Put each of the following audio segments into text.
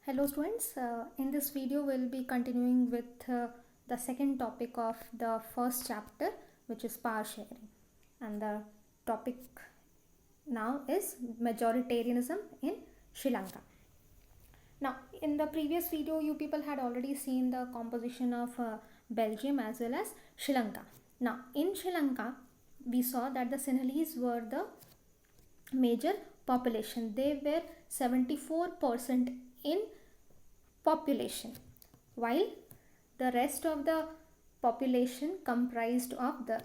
Hello students, in this video we'll be continuing with the second topic of the first chapter, which is power sharing, and the topic now is majoritarianism in Sri Lanka. Now in the previous video you people had already seen the composition of Belgium as well as Sri Lanka. Now in Sri Lanka we saw that the Sinhalese were the major population. They were 74% in population, while the rest of the population comprised of the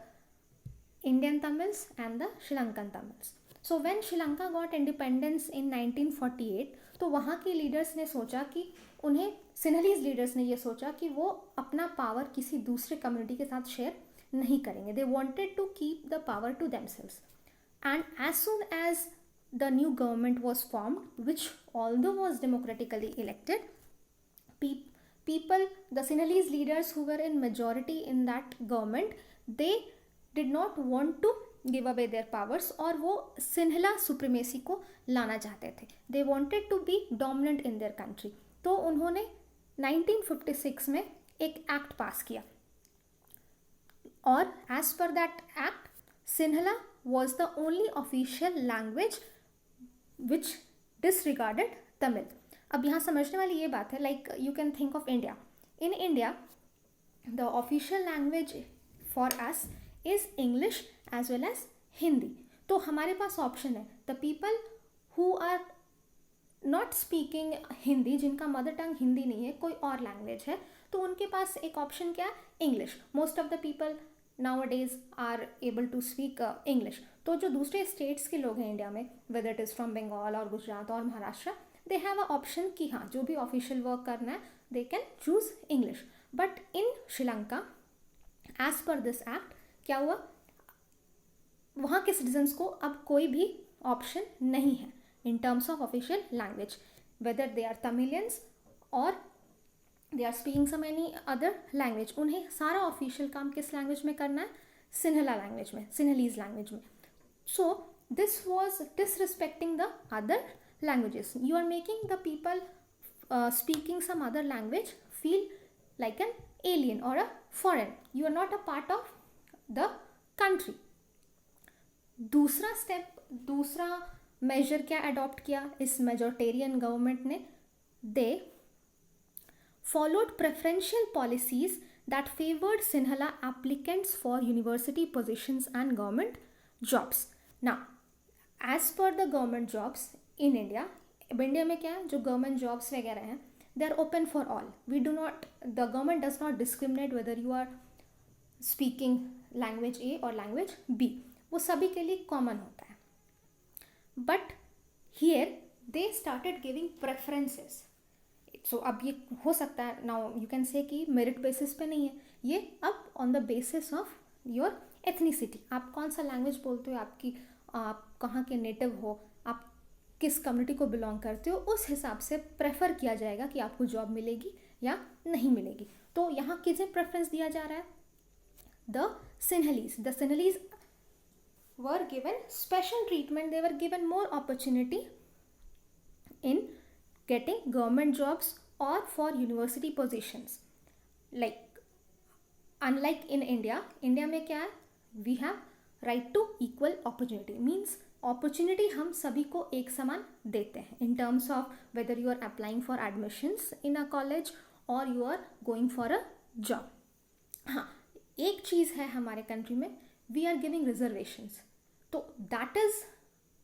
Indian Tamils and the Sri Lankan Tamils. So when Sri Lanka got independence in 1948, तो वहाँ के leaders ने सोचा कि उन्हें सिन्हलीज leaders ने ये सोचा कि वो अपना पावर किसी दूसरे कम्युनिटी के साथ शेयर नहीं करेंगे. They wanted to keep the power to themselves. And as soon as the new government was formed, which although was democratically elected, people, the Sinhalese leaders who were in majority in that government, they did not want to give away their powers और वो सिन्हला supremacy को लाना चाहते थे. They wanted to be dominant in their country. तो उन्होंने 1956 में एक एक्ट पास किया और as per that act, Sinhala was the only official language which disregarded Tamil. अब यहाँ समझने वाली ये बात है, like you can think of India. In India, the official language for us is English as well as Hindi. तो हमारे पास option है, the people who are not speaking Hindi, जिनका मदर टंग हिंदी नहीं है, कोई और लैंग्वेज है, तो उनके पास एक ऑप्शन क्या है, English. Most of the people nowadays are able to speak English. तो जो दूसरे स्टेट्स के लोग हैं इंडिया में, whether it is from Bengal और गुजरात और Maharashtra, they have a option कि हाँ जो भी ऑफिशियल वर्क करना है they can choose English. But in Sri Lanka, as per this act, क्या हुआ, वहाँ के सिटीजन्स को अब कोई भी ऑप्शन नहीं है in terms of official language, whether they are Tamilians or they are speaking some any other language. उन्हें सारा ऑफिशियल काम किस लैंग्वेज में करना है, सिन्हला लैंग्वेज में, सिन्हलीज लैंग्वेज में. So this was disrespecting the other languages. You are making the people speaking some other language feel like an alien or a foreign. You are not a part of the country. दूसरा step, दूसरा major क्या adopt किया इस majoritarian government ने, दे followed preferential policies that favored Sinhala applicants for university positions and government jobs. Now, as per the government jobs in India, India में क्या है, जो गवर्नमेंट जॉब्स वगैरह हैं, they are open for all. We do not, the government does not discriminate whether you are speaking language A और language B, वो सभी के लिए कॉमन होता है. But here they started giving preferences. So अब ये हो सकता है, नाउ यू कैन से कि मेरिट बेसिस पे नहीं है, ये अब on the basis of your ethnicity, आप कौन सा लैंग्वेज बोलते हो, आप कहाँ के नेटिव हो, आप किस कम्युनिटी को बिलोंग करते हो, उस हिसाब से प्रेफर किया जाएगा कि आपको जॉब मिलेगी या नहीं मिलेगी. तो यहाँ किसे प्रेफरेंस दिया जा रहा है, the Sinhalese. The Sinhalese were given special treatment, they were given more opportunity in getting government jobs or for university positions. Like unlike in India में क्या है, we have right to equal opportunity, means opportunity हम सभी को एक समान देते हैं in terms of whether you are applying for admissions in a college or you are going for a job. हाँ, एक चीज़ है हमारे कंट्री में, we are giving reservations. तो that is,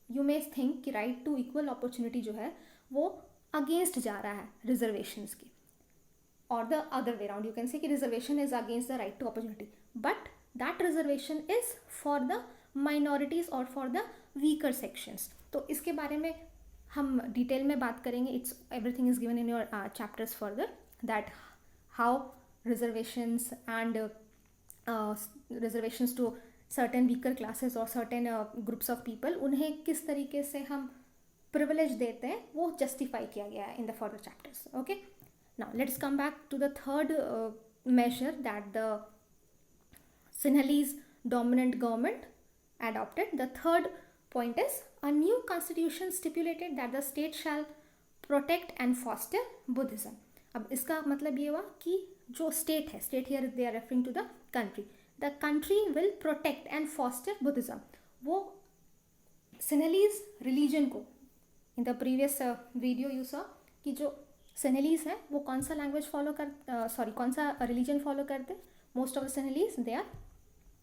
you may think कि right to equal opportunity जो है वो अगेंस्ट जा रहा है रिजर्वेशंस की, और the other way around, you can say कि reservation is against the right to opportunity, but that reservation is for the minorities और फॉर द वीकर सेक्शंस. तो इसके बारे में हम डिटेल में बात करेंगे. It's everything is given in your chapters further, that how reservations and reservations to certain weaker classes और सर्टेन ग्रुप्स ऑफ पीपल, उन्हें किस तरीके से हम प्रिविलेज देते हैं, वो जस्टिफाई किया गया है in the further chapters. Okay, now let's come back to the third measure that the Sinhalese dominant government adopted. The third point is, a new constitution stipulated that the state shall protect and foster Buddhism. अब इसका मतलब ये हुआ कि जो state है, state here they are referring to the country will protect and foster Buddhism. वो Sinhalese religion को, in the previous video you saw कि जो सिन्हलीज है वो कौन सा लैंग्वेज फॉलो कर कौन सा रिलीजन फॉलो करते, most of the Sinhalese they are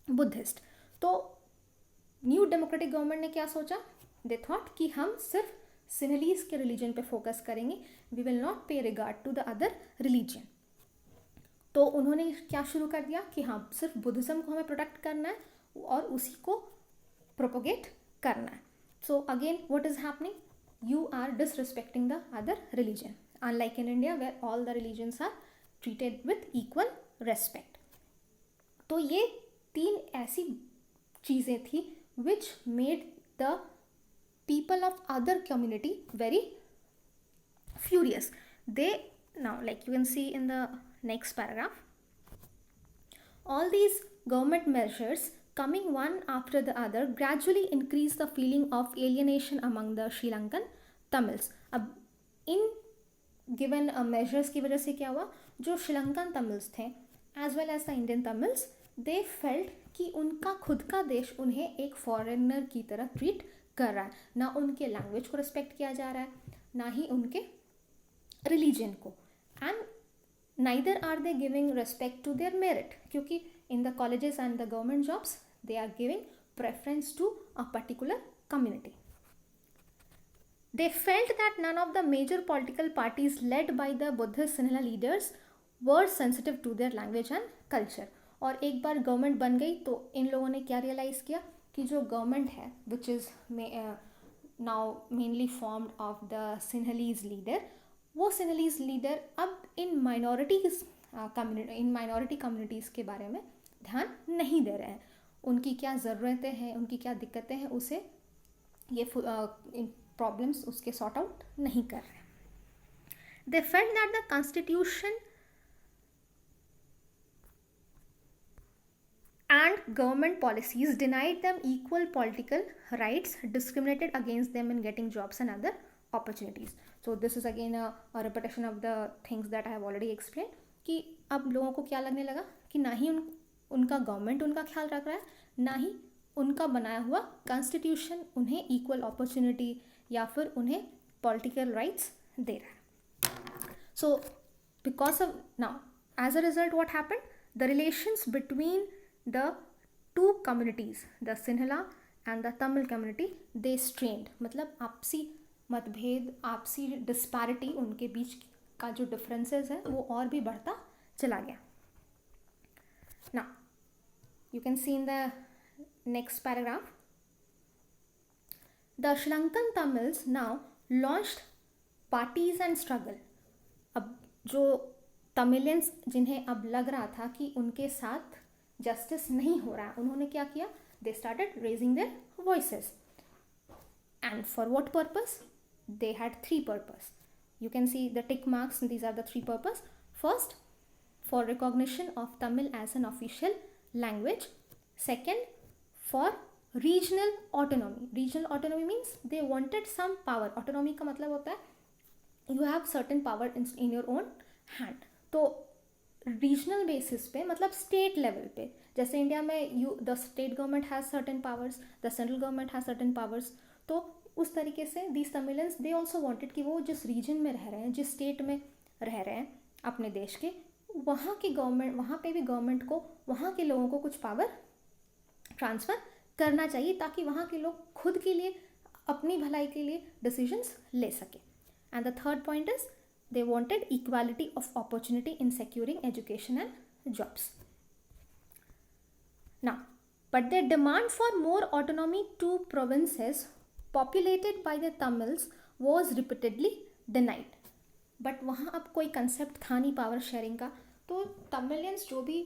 Buddhist. तो न्यू डेमोक्रेटिक गवर्नमेंट ने क्या सोचा, दे थॉट कि हम सिर्फ सिन्हलीज के रिलीजन पे फोकस करेंगे, we will not pay regard to the other religion. तो उन्होंने क्या शुरू कर दिया कि हाँ सिर्फ बुद्धिज्म को हमें प्रोटेक्ट करना है और उसी को प्रोपोगेट करना है। So again what is happening, you are disrespecting the other religion, unlike in India where all the religions are treated with equal respect. तो ये 3 ऐसी चीज़ें थी which made the people of other community very furious. They now, like you can see in the next paragraph, all these government measures coming one after the other gradually increase the feeling of alienation among the Sri Lankan Tamils. अब इन given measures की वजह से क्या हुआ, जो Sri Lankan Tamils थे as well as the Indian Tamils, they felt कि उनका खुद का देश उन्हें एक फॉरेनर की तरह ट्रीट कर रहा है, ना उनके लैंग्वेज को रिस्पेक्ट किया जा रहा है, ना ही उनके रिलीजन को, and neither are they giving respect to their merit, क्योंकि in the colleges and the government jobs they are giving preference to a particular community. They felt that none of the major political parties led by the Buddhist Sinhala leaders were sensitive to their language and culture. और एक बार government बन गई तो इन लोगों ने क्या realise किया कि जो गवर्नमेंट है which is now mainly formed of the Sinhalese leader, वो सिन्हलीज लीडर अब इन माइनॉरिटी कम्युनिटीज़ के बारे में ध्यान नहीं दे रहे हैं, उनकी क्या ज़रूरतें हैं, उनकी क्या दिक्कतें हैं, उसे ये प्रॉब्लम्स उसके सॉर्ट आउट नहीं कर रहे। They felt that the constitution and government policies denied them equal political rights, discriminated against them in getting jobs and other opportunities. So this is again a repetition of the things that I have already explained, कि अब लोगों को क्या लगने लगा कि ना ही उनका गवर्नमेंट उनका ख्याल रख रहा है, ना ही उनका बनाया हुआ कॉन्स्टिट्यूशन उन्हें इक्वल अपॉर्चुनिटी या फिर उन्हें पॉलिटिकल राइट्स दे रहा है। So because of now as a result what happened, the relations between the two communities, the Sinhala and the Tamil community, they strained, मतलब आपसी मतभेद, आपसी डिस्पैरिटी, उनके बीच का जो डिफरेंसेस है वो और भी बढ़ता चला गया। Now you can see in the next paragraph, the Sri Lankan Tamils now launched parties and struggle. अब जो तमिलियंस जिन्हें अब लग रहा था कि उनके साथ जस्टिस नहीं हो रहा है, उन्होंने क्या किया, they started raising their voices, and for what purpose, they had 3 purpose. You can see the tick marks, and these are the 3 purpose. First, for recognition of Tamil as an official language. Second, for regional autonomy. Regional autonomy means they wanted some power. Autonomy का मतलब होता है you have certain power in your own hand. तो regional basis पे मतलब state level पे, जैसे India में the state government has certain powers, the central government has certain powers, तो उस तरीके से these Tamilians they also wanted कि वो जिस रीजन में रह रहे हैं, जिस स्टेट में रह रहे हैं अपने देश के, वहाँ की गवर्नमेंट, वहाँ पे भी गवर्नमेंट को वहाँ के लोगों को कुछ पावर ट्रांसफ़र करना चाहिए ताकि वहाँ के लोग खुद के लिए, अपनी भलाई के लिए डिसीजंस ले सकें. And the third point is they wanted equality of opportunity in securing education and jobs. Now, but their demand for more autonomy to provinces populated by the Tamils was repeatedly denied. But वहाँ अब कोई concept था नहीं power sharing का, तो Tamilians जो भी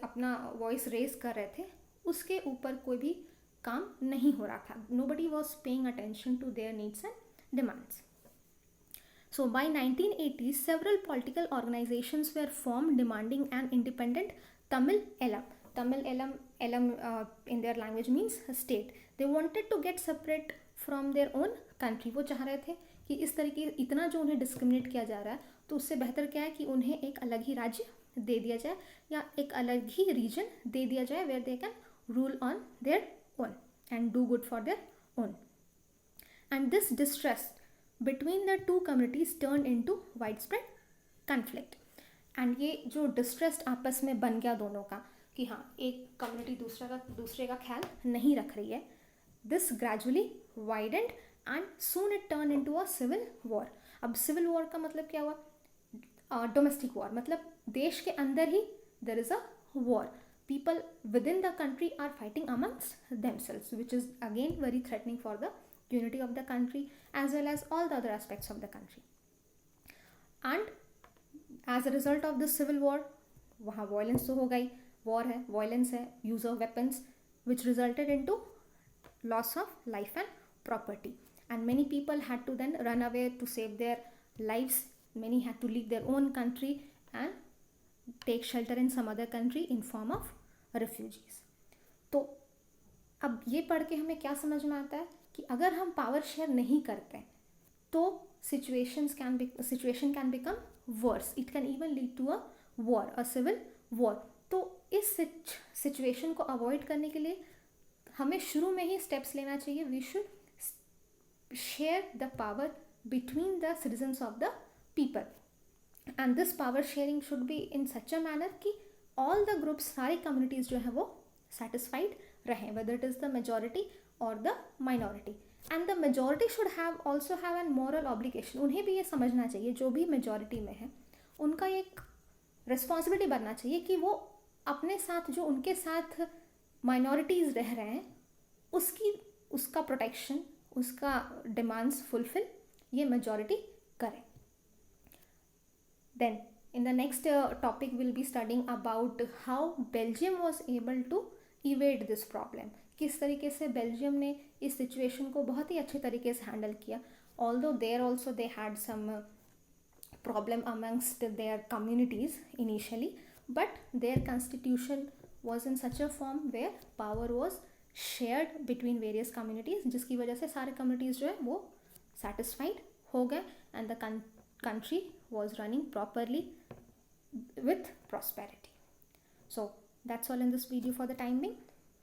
अपना वॉइस रेज कर रहे थे उसके ऊपर कोई भी काम नहीं हो रहा था. Nobody was paying attention to their needs and demands. So by 1980s, several political organizations were formed demanding an independent Tamil Elam. Tamil Elam in their language means state. They wanted to get separate from their own country. वो चाह रहे थे कि इस तरीके इतना जो उन्हें डिस्क्रिमिनेट किया जा रहा है, तो उससे बेहतर क्या है कि उन्हें एक अलग ही राज्य दे दिया जाए या एक अलग ही रीजन दे दिया जाए where they can rule on their own and do good for their own. And this distress between the two communities turned into widespread conflict. And ये जो डिस्ट्रेस आपस में बन गया दोनों का कि हाँ एक कम्युनिटी दूसरे का ख्याल नहीं रख रही है, this gradually widened and soon it turn into a civil war. अब सिविल वॉर का मतलब क्या हुआ? डोमेस्टिक वॉर, मतलब देश के अंदर ही there is a war. People within the country are fighting amongst themselves, which is again very threatening for the unity of the country as well as all the other aspects of the country. And as a result of this civil war, वहाँ violence तो हो गई, war है, violence है, use of weapons, which resulted into loss of life and property. And many people had to then run away to save their lives. Many had to leave their own country and take shelter in some other country in form of refugees. तो अब ये पढ़ के हमें क्या समझ में आता है कि अगर हम पावर शेयर नहीं करते तो situation can become worse. It can even lead to a war, a civil war. तो इस सिचुएशन को अवॉइड करने के लिए हमें शुरू में ही स्टेप्स लेना चाहिए. We should share the power between the citizens of the people. And this power sharing should be in such a manner कि ऑल द ग्रुप्स, सारी कम्युनिटीज़ जो है वो सेटिस्फाइड रहें, whether it is the majority और the minority. And the majority should have also have an moral obligation. उन्हें भी ये समझना चाहिए, जो भी मेजॉरिटी में है उनका एक रिस्पॉन्सिबिलिटी बनना चाहिए कि वो अपने साथ जो उनके साथ माइनॉरिटीज़ रह रहे हैं उसका प्रोटेक्शन, उसका डिमांड्स फुलफिल ये मेजॉरिटी करें. Then in the next topic we'll be studying about how Belgium was able to evade this problem. किस तरीके से बेल्जियम ने इस सिचुएशन को बहुत ही अच्छे तरीके से हैंडल किया. Although there also they had some problem amongst their communities initially, but their constitution was in such a form where power was shared between various communities, जिसकी वजह से सारे communities जो है वो satisfied हो गए and the country was running properly with prosperity. So that's all in this video for the time being.